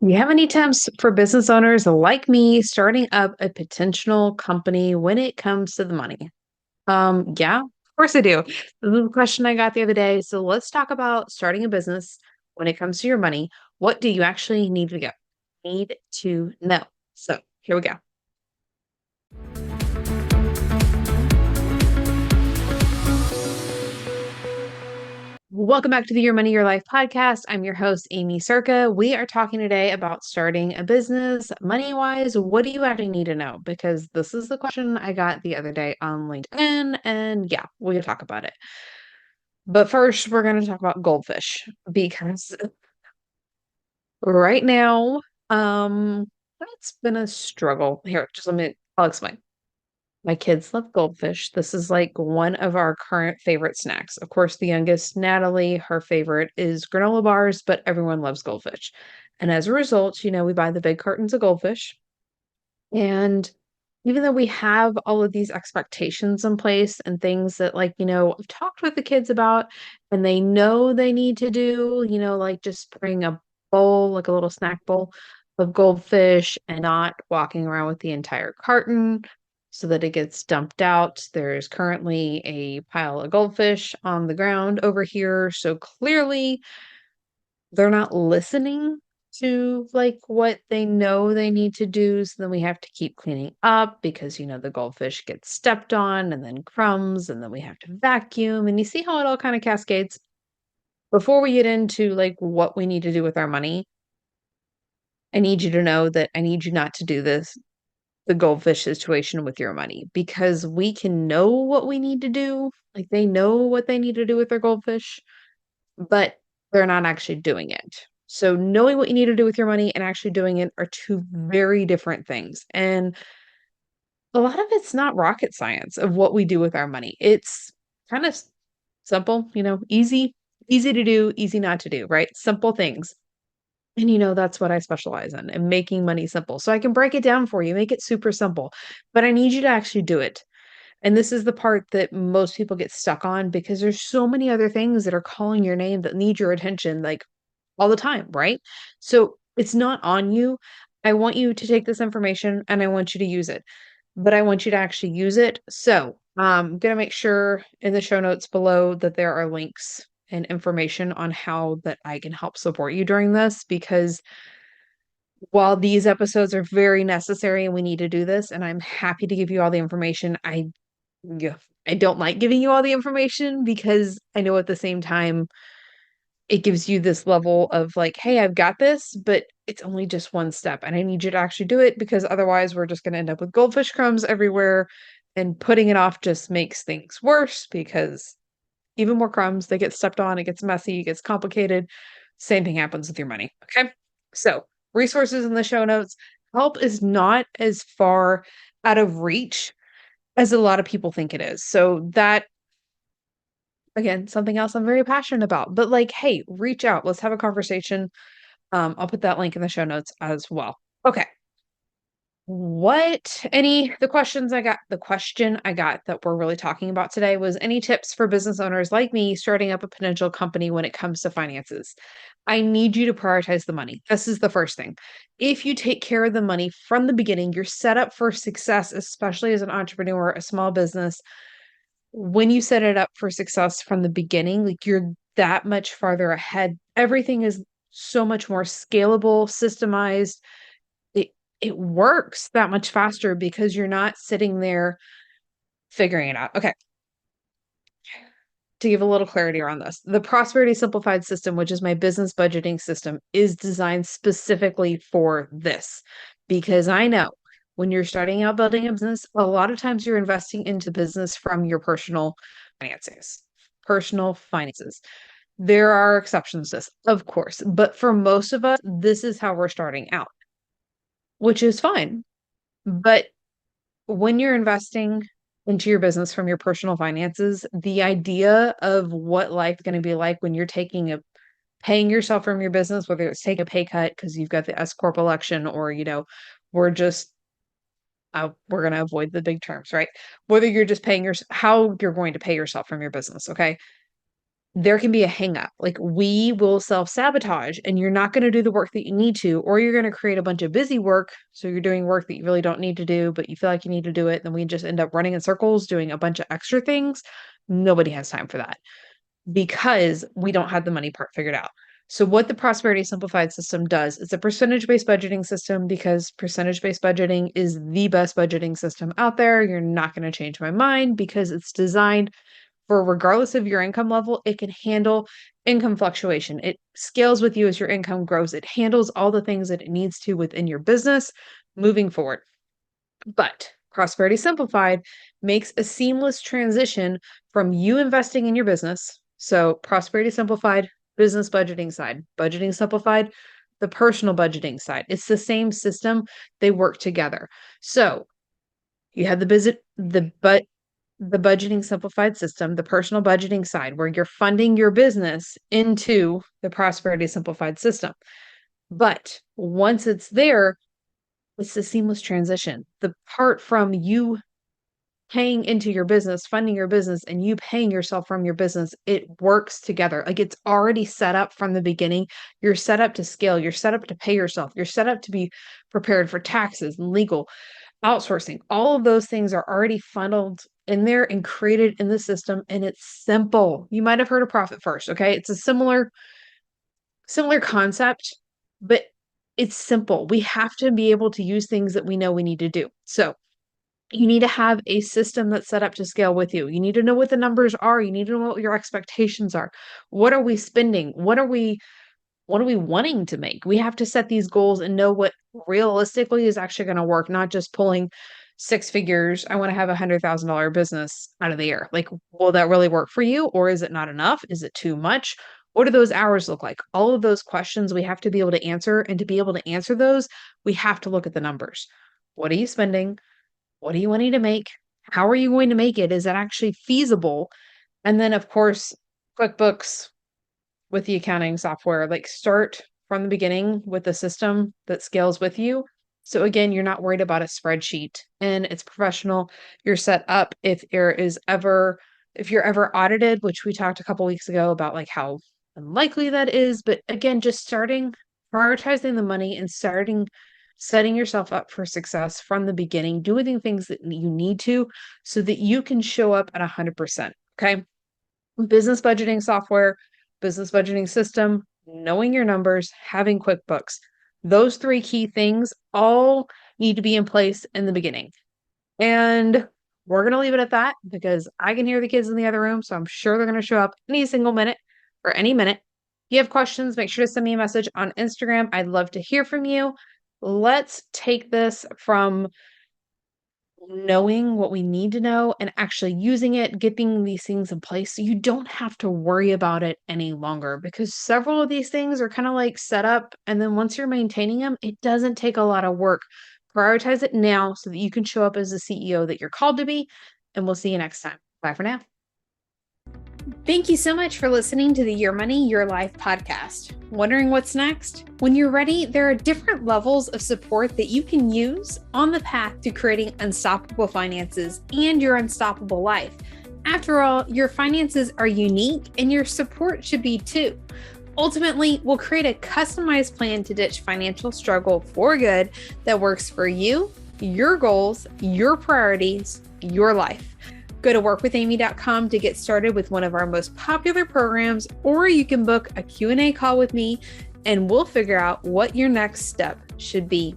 You have any tips for business owners like me starting up a potential company when it comes to the money? Yeah, of course I do. This is a question I got the other day. So let's talk about starting a business when it comes to your money. What do you actually need to know? So here we go. Welcome back to the Your Money, Your Life podcast. I'm your host, Aimee Cerka. We are talking today about starting a business money wise. What do you actually need to know? Because this is the question I got the other day on LinkedIn. And yeah, we'll talk about it. But first, we're going to talk about goldfish because right now, um, that's been a struggle. Here, I'll explain. My kids love goldfish. This is like one of our current favorite snacks. Of course, the youngest, Natalie, her favorite is granola bars, but everyone loves goldfish. And as a result, we buy the big cartons of goldfish. And even though we have all of these expectations in place and things that, like, I've talked with the kids about and they know they need to do, like just bring a bowl, like a little snack bowl of goldfish and not walking around with the entire carton so that it gets dumped out. There's currently a pile of goldfish on the ground over here. So clearly they're not listening to like what they know they need to do. So then we have to keep cleaning up because the goldfish get stepped on and then crumbs, and then we have to vacuum. And you see how it all kind of cascades. Before we get into like what we need to do with our money, I need you to know that I need you not to do the goldfish situation with your money, because we can know what we need to do. Like they know what they need to do with their goldfish, but they're not actually doing it. So knowing what you need to do with your money and actually doing it are two very different things. And a lot of it's not rocket science of what we do with our money. It's kind of simple, easy to do, easy not to do, right? Simple things. And that's what I specialize in making money simple. So I can break it down for you, make it super simple, but I need you to actually do it. And this is the part that most people get stuck on because there's so many other things that are calling your name that need your attention, like all the time, right? So it's not on you. I want you to take this information and I want you to use it, but I want you to actually use it. So I'm going to make sure in the show notes below that there are links and information on how that I can help support you during this, because while these episodes are very necessary and we need to do this, and I'm happy to give you all the information, yeah, I don't like giving you all the information because I know at the same time it gives you this level of like, hey, I've got this, but it's only just one step and I need you to actually do it, because otherwise we're just going to end up with goldfish crumbs everywhere, and putting it off just makes things worse because even more crumbs, they get stepped on, it gets messy, it gets complicated. Same thing happens with your money. Okay. So, resources in the show notes. Help is not as far out of reach as a lot of people think it is. So, that again, something else I'm very passionate about. But like, hey, reach out. Let's have a conversation. I'll put that link in the show notes as well. Okay. The question I got that we're really talking about today was, any tips for business owners like me starting up a potential company when it comes to finances? I need you to prioritize the money. This is the first thing. If you take care of the money from the beginning, you're set up for success, especially as an entrepreneur, a small business. When you set it up for success from the beginning, like you're that much farther ahead. Everything is so much more scalable, systemized. It works that much faster because you're not sitting there figuring it out. Okay. To give a little clarity around this, the Prosperity Simplified system, which is my business budgeting system, is designed specifically for this, because I know when you're starting out building a business, a lot of times you're investing into business from your finances. Personal finances. There are exceptions to this, of course, but for most of us, this is how we're starting out, which is fine. But when you're investing into your business from your personal finances, the idea of what life's going to be like when you're paying yourself from your business, whether it's take a pay cut because you've got the S corp election, or we're just we're going to avoid the big terms, right? Whether you're just how you're going to pay yourself from your business, okay? there can be a hang up. Like we will self-sabotage and you're not going to do the work that you need to, or you're going to create a bunch of busy work. So you're doing work that you really don't need to do, but you feel like you need to do it. Then we just end up running in circles, doing a bunch of extra things. Nobody has time for that because we don't have the money part figured out. So what the Prosperity Simplified system does, it's a percentage-based budgeting system because percentage-based budgeting is the best budgeting system out there. You're not going to change my mind because it's designed for regardless of your income level, it can handle income fluctuation. It scales with you as your income grows. It handles all the things that it needs to within your business moving forward. But Prosperity Simplified makes a seamless transition from you investing in your business. So, Prosperity Simplified, business budgeting side, budgeting simplified, the personal budgeting side. It's the same system, they work together. So, you have the budgeting simplified system, the personal budgeting side, where you're funding your business into the Prosperity Simplified system. But once it's there, it's a seamless transition. The part from you paying into your business, funding your business, and you paying yourself from your business, it works together. Like it's already set up from the beginning. You're set up to scale. You're set up to pay yourself. You're set up to be prepared for taxes and legal, outsourcing. All of those things are already funneled in there and created in the system. And it's simple. You might have heard of Profit First. Okay. It's a similar concept, but it's simple. We have to be able to use things that we know we need to do. So you need to have a system that's set up to scale with you. You need to know what the numbers are. You need to know what your expectations are. What are we spending? What are we wanting to make? We have to set these goals and know what realistically is actually going to work, not just pulling six figures. I want to have $100,000 business out of the air. Like, will that really work for you? Or is it not enough? Is it too much? What do those hours look like? All of those questions we have to be able to answer. And to be able to answer those, we have to look at the numbers. What are you spending? What are you wanting to make? How are you going to make it? Is it actually feasible? And then, of course, QuickBooks with the accounting software, like start from the beginning with a system that scales with you. So again, you're not worried about a spreadsheet and it's professional. You're set up if you're ever audited, which we talked a couple weeks ago about like how unlikely that is. But again, just starting prioritizing the money and setting yourself up for success from the beginning, doing the things that you need to so that you can show up at 100%. Okay. Business budgeting software, business budgeting system, knowing your numbers, having QuickBooks. Those three key things all need to be in place in the beginning. And we're going to leave it at that because I can hear the kids in the other room. So I'm sure they're going to show up any single minute or any minute. If you have questions, make sure to send me a message on Instagram. I'd love to hear from you. Let's take this from knowing what we need to know and actually using it, getting these things in place so you don't have to worry about it any longer because several of these things are kind of like set up. And then once you're maintaining them, it doesn't take a lot of work. Prioritize it now so that you can show up as the CEO that you're called to be. And we'll see you next time. Bye for now. Thank you so much for listening to the Your Money, Your Life podcast. Wondering what's next? When you're ready, there are different levels of support that you can use on the path to creating unstoppable finances and your unstoppable life. After all, your finances are unique and your support should be too. Ultimately, we'll create a customized plan to ditch financial struggle for good that works for you, your goals, your priorities, your life. Go to workwithaimee.com to get started with one of our most popular programs, or you can book a Q&A call with me and we'll figure out what your next step should be.